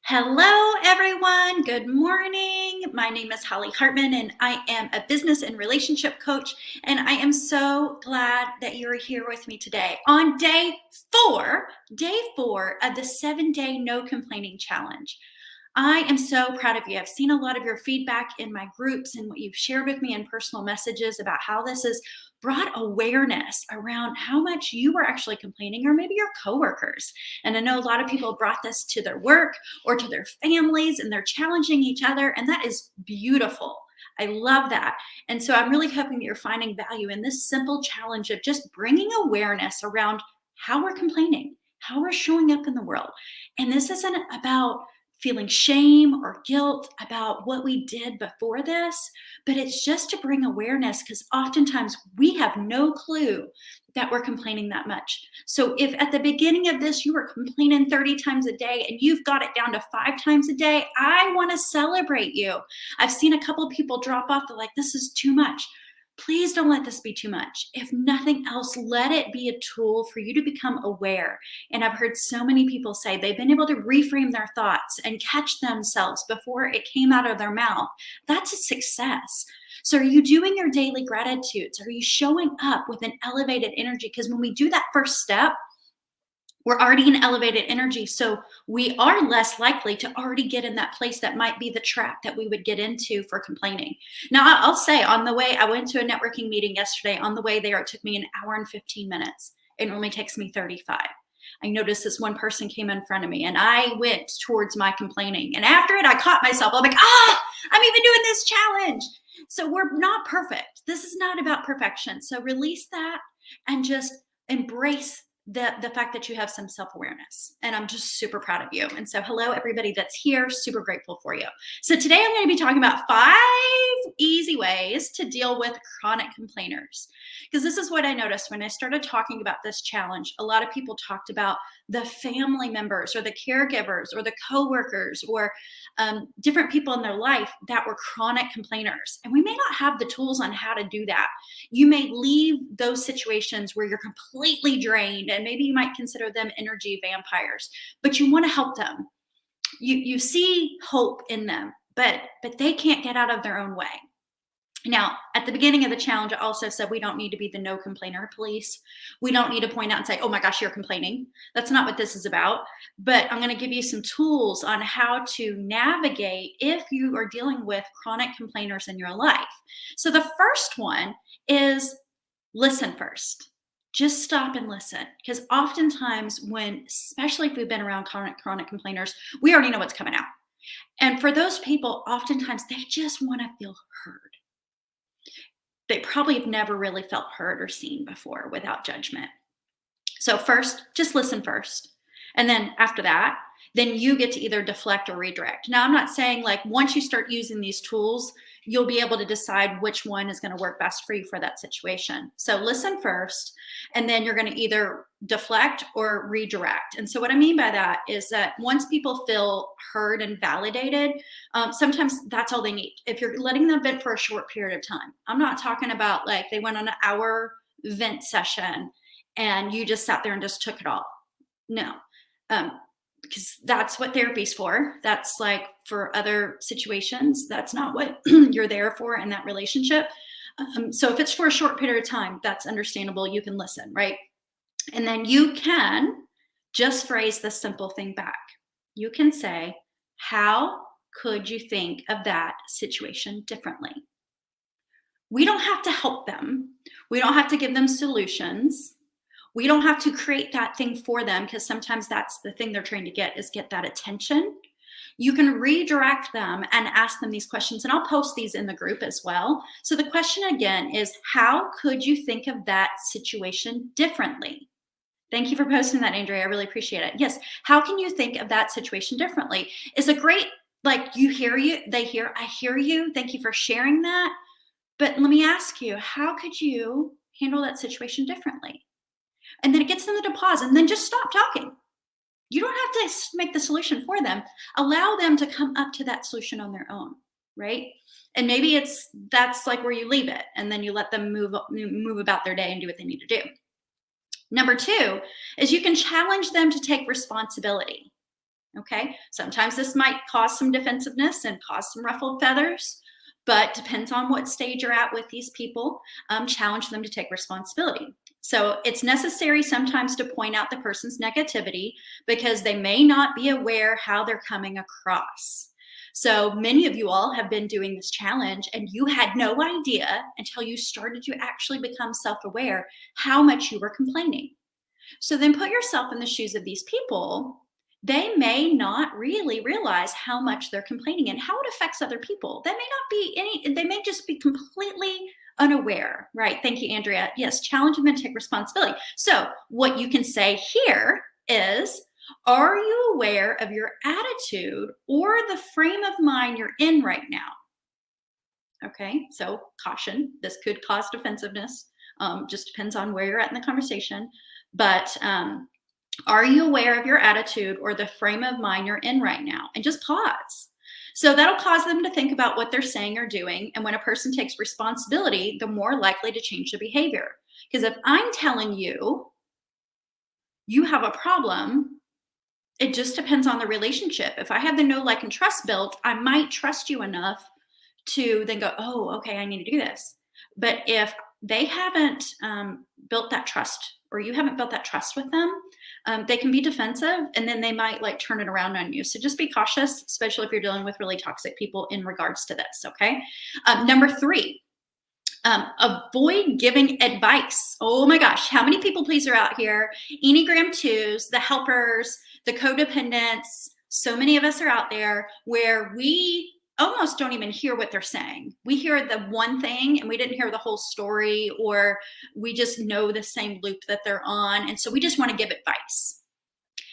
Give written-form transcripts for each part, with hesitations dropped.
Hello, everyone. Good morning. My name is Holly Hartman, and I am a business and relationship coach. And I am so glad that you're here with me today on day four of the 7-day no complaining challenge. I am so proud of you. I've seen a lot of your feedback in my groups and what you've shared with me in personal messages about how this has brought awareness around how much you were actually complaining, or maybe your coworkers. And I know a lot of people brought this to their work or to their families, and they're challenging each other, and that is beautiful. I love that. And so I'm really hoping that you're finding value in this simple challenge of just bringing awareness around how we're complaining, how we're showing up in the world. And this isn't about feeling shame or guilt about what we did before this, but it's just to bring awareness, because oftentimes we have no clue that we're complaining that much. So if at the beginning of this you were complaining 30 times a day and you've got it down to 5 times a day, I want to celebrate you. I've seen a couple of people drop off. They're like, this is too much. Please don't let this be too much. If nothing else, let it be a tool for you to become aware. And I've heard so many people say they've been able to reframe their thoughts and catch themselves before it came out of their mouth. That's a success. So are you doing your daily gratitudes? Are you showing up with an elevated energy? Because when we do that first step, we're already in elevated energy. So we are less likely to already get in that place that might be the trap that we would get into for complaining. Now, I'll say, on the way, I went to a networking meeting yesterday. On the way there, it took me an hour and 15 minutes. It normally takes me 35. I noticed this one person came in front of me, and I went towards my complaining. And after it, I caught myself. I'm like, I'm even doing this challenge. So we're not perfect. This is not about perfection. So release that and just embrace the fact that you have some self-awareness. And I'm just super proud of you. And so hello, everybody that's here. Super grateful for you. So today I'm going to be talking about 5 easy ways to deal with chronic complainers. Because this is what I noticed when I started talking about this challenge. A lot of people talked about the family members or the caregivers or the coworkers or different people in their life that were chronic complainers. And we may not have the tools on how to do that. You may leave those situations where you're completely drained, and maybe you might consider them energy vampires, but you want to help them. You see hope in them, but they can't get out of their own way. Now, at the beginning of the challenge, I also said we don't need to be the no complainer police. We don't need to point out and say, oh my gosh, you're complaining. That's not what this is about. But I'm going to give you some tools on how to navigate if you are dealing with chronic complainers in your life. So the first one is listen first. Just stop and listen. Because oftentimes especially if we've been around chronic complainers, we already know what's coming out. And for those people, oftentimes they just want to feel heard. They probably have never really felt heard or seen before without judgment. So first, just listen first. And then after that, then you get to either deflect or redirect. Now, I'm not saying like once you start using these tools, you'll be able to decide which one is going to work best for you for that situation. So listen first, and then you're going to either deflect or redirect. And so what I mean by that is that once people feel heard and validated, sometimes that's all they need. If you're letting them vent for a short period of time, I'm not talking about like they went on an hour vent session and you just sat there and just took it all. No. Because that's what therapy's for. That's like for other situations. That's not what you're there for in that relationship. So if it's for a short period of time, that's understandable. You can listen, right? And then you can just phrase this simple thing back. You can say, how could you think of that situation differently? We don't have to help them. We don't have to give them solutions. We don't have to create that thing for them, because sometimes that's the thing they're trying to get that attention. You can redirect them and ask them these questions, and I'll post these in the group as well. So the question again is, how could you think of that situation differently? Thank you for posting that, Andrea. I really appreciate it. Yes, how can you think of that situation differently? Is a great, like, they hear, I hear you. Thank you for sharing that. But let me ask you, how could you handle that situation differently? And then it gets them to pause and then just stop talking. You don't have to make the solution for them. Allow them to come up to that solution on their own, right? And maybe that's like where you leave it, and then you let them move about their day and do what they need to do. Number 2 is you can challenge them to take responsibility. Okay. Sometimes this might cause some defensiveness and cause some ruffled feathers, but depends on what stage you're at with these people. Challenge them to take responsibility. So it's necessary sometimes to point out the person's negativity because they may not be aware how they're coming across. So many of you all have been doing this challenge and you had no idea until you started to actually become self aware how much you were complaining. So then put yourself in the shoes of these people. They may not really realize how much they're complaining and how it affects other people. That may not be they may just be completely unaware, right? Thank you, Andrea. Yes, challenge them and take responsibility. So what you can say here is, are you aware of your attitude or the frame of mind you're in right now? Okay, so caution, this could cause defensiveness. Just depends on where you're at in the conversation. But are you aware of your attitude or the frame of mind you're in right now? And just pause. So that'll cause them to think about what they're saying or doing. And when a person takes responsibility, they're more likely to change their behavior. Because if I'm telling you, you have a problem, it just depends on the relationship. If I have the know, like, and trust built, I might trust you enough to then go, oh, okay, I need to do this. But if they haven't built that trust, or you haven't built that trust with them, they can be defensive and then they might like turn it around on you. So just be cautious, especially if you're dealing with really toxic people in regards to this. Okay. Number 3, avoid giving advice. Oh my gosh, how many people pleaser out here? Enneagram 2s, the helpers, the codependents. So many of us are out there where we almost don't even hear what they're saying. We hear the one thing and we didn't hear the whole story, or we just know the same loop that they're on. And so we just want to give advice.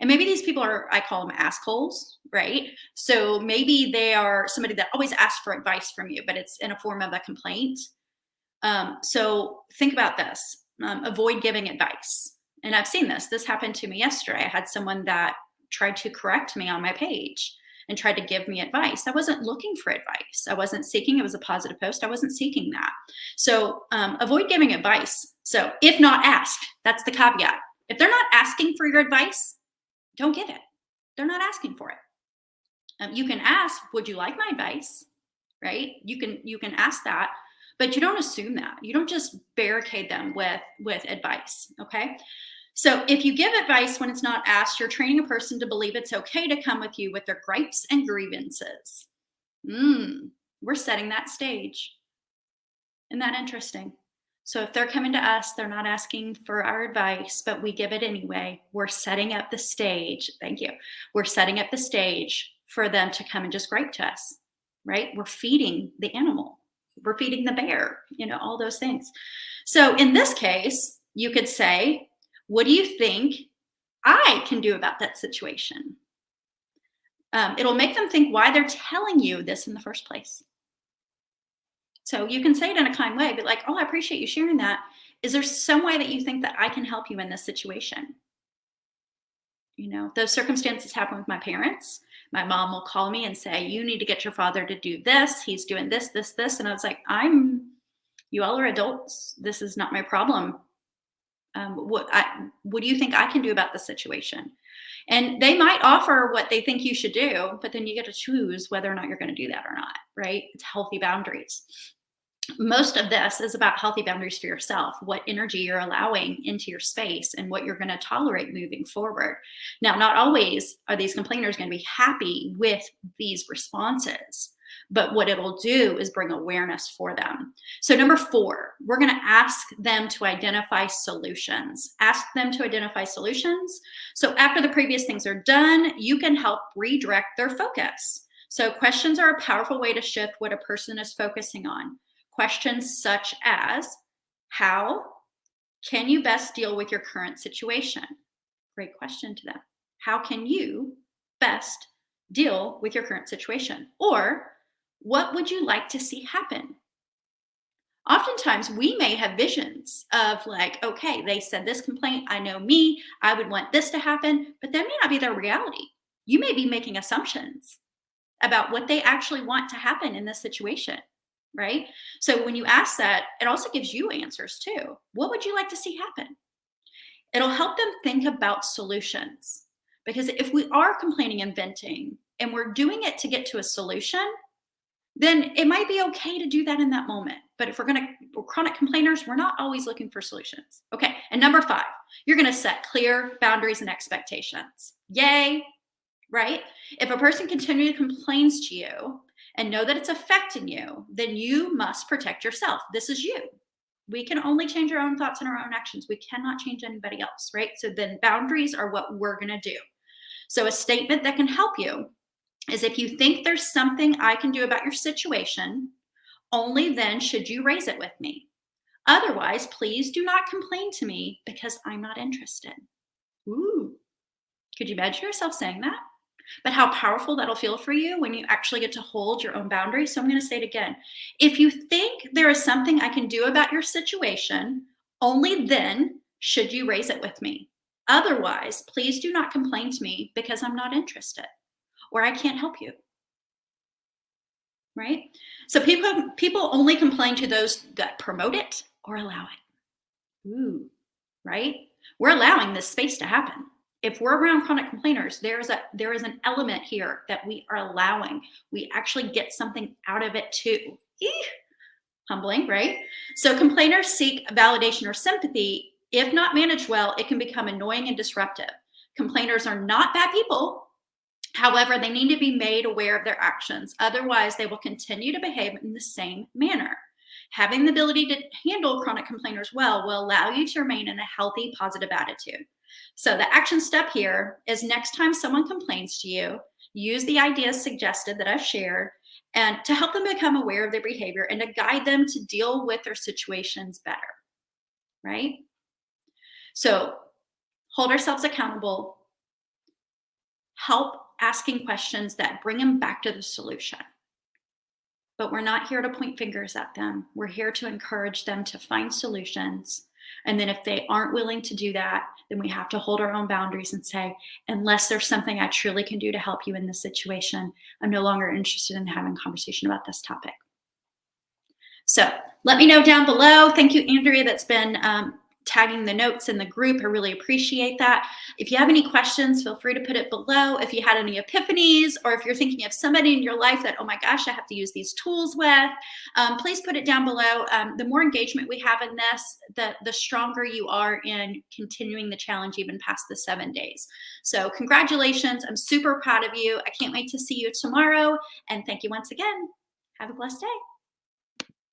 And maybe these people are, I call them assholes, right? So maybe they are somebody that always asks for advice from you, but it's in a form of a complaint. So think about this. Avoid giving advice. And I've seen this. This happened to me yesterday. I had someone that tried to correct me on my page and tried to give me advice. I wasn't looking for advice. I wasn't seeking. It was a positive post. I wasn't seeking that. So avoid giving advice. So if not asked, that's the caveat. If they're not asking for your advice, don't give it. They're not asking for it. You can ask, would you like my advice? Right? You can ask that, but you don't assume that. You don't just barricade them with advice. Okay. So if you give advice when it's not asked, you're training a person to believe it's okay to come with you with their gripes and grievances. We're setting that stage. Isn't that interesting? So if they're coming to us, they're not asking for our advice, but we give it anyway. We're setting up the stage. Thank you. We're setting up the stage for them to come and just gripe to us, right? We're feeding the animal. We're feeding the bear, all those things. So in this case, you could say, what do you think I can do about that situation? It'll make them think why they're telling you this in the first place. So you can say it in a kind way, but like, oh, I appreciate you sharing that. Is there some way that you think that I can help you in this situation? Those circumstances happen with my parents. My mom will call me and say, you need to get your father to do this. He's doing this, this, this. And I was like, you all are adults. This is not my problem. What do you think I can do about the situation? And they might offer what they think you should do, but then you get to choose whether or not you're going to do that or not, right? It's healthy boundaries. Most of this is about healthy boundaries for yourself, what energy you're allowing into your space and what you're going to tolerate moving forward. Now, not always are these complainers going to be happy with these responses, but what it'll do is bring awareness for them. So number 4, we're going to ask them to identify solutions. Ask them to identify solutions. So after the previous things are done, you can help redirect their focus. So questions are a powerful way to shift what a person is focusing on. Questions such as, how can you best deal with your current situation? Great question to them. How can you best deal with your current situation? Or, what would you like to see happen? Oftentimes, we may have visions of like, okay, they said this complaint, I know me, I would want this to happen, but that may not be their reality. You may be making assumptions about what they actually want to happen in this situation, right? So when you ask that, it also gives you answers too. What would you like to see happen? It'll help them think about solutions. Because if we are complaining and venting and we're doing it to get to a solution, then it might be okay to do that in that moment. But if we're chronic complainers, we're not always looking for solutions. Okay. And number 5, you're going to set clear boundaries and expectations. Yay. Right? If a person continually complains to you and know that it's affecting you, then you must protect yourself. This is you. We can only change our own thoughts and our own actions. We cannot change anybody else, right? So then boundaries are what we're going to do. So a statement that can help you is, if you think there's something I can do about your situation, only then should you raise it with me. Otherwise, please do not complain to me because I'm not interested. Ooh, could you imagine yourself saying that? But how powerful that'll feel for you when you actually get to hold your own boundaries. So I'm going to say it again. If you think there is something I can do about your situation, only then should you raise it with me. Otherwise, please do not complain to me because I'm not interested or I can't help you. Right? So people only complain to those that promote it or allow it. Ooh, right? We're allowing this space to happen. If we're around chronic complainers, there is an element here that we are allowing. We actually get something out of it too. Eek. Humbling, right? So complainers seek validation or sympathy. If not managed well, it can become annoying and disruptive. Complainers are not bad people. However, they need to be made aware of their actions. Otherwise, they will continue to behave in the same manner. Having the ability to handle chronic complainers well will allow you to remain in a healthy, positive attitude. So the action step here is, next time someone complains to you, use the ideas suggested that I've shared and to help them become aware of their behavior and to guide them to deal with their situations better, right? So hold ourselves accountable, help asking questions that bring them back to the solution. But we're not here to point fingers at them. We're here to encourage them to find solutions. And then if they aren't willing to do that, then we have to hold our own boundaries and say, unless there's something I truly can do to help you in this situation, I'm no longer interested in having a conversation about this topic. So let me know down below. Thank you, Andrea, that's been tagging the notes in the group. I really appreciate that. If you have any questions, feel free to put it below. If you had any epiphanies, or if you're thinking of somebody in your life that, oh my gosh, I have to use these tools with, please put it down below. The more engagement we have in this, the stronger you are in continuing the challenge even past the 7 days. So congratulations. I'm super proud of you. I can't wait to see you tomorrow. And thank you once again. Have a blessed day.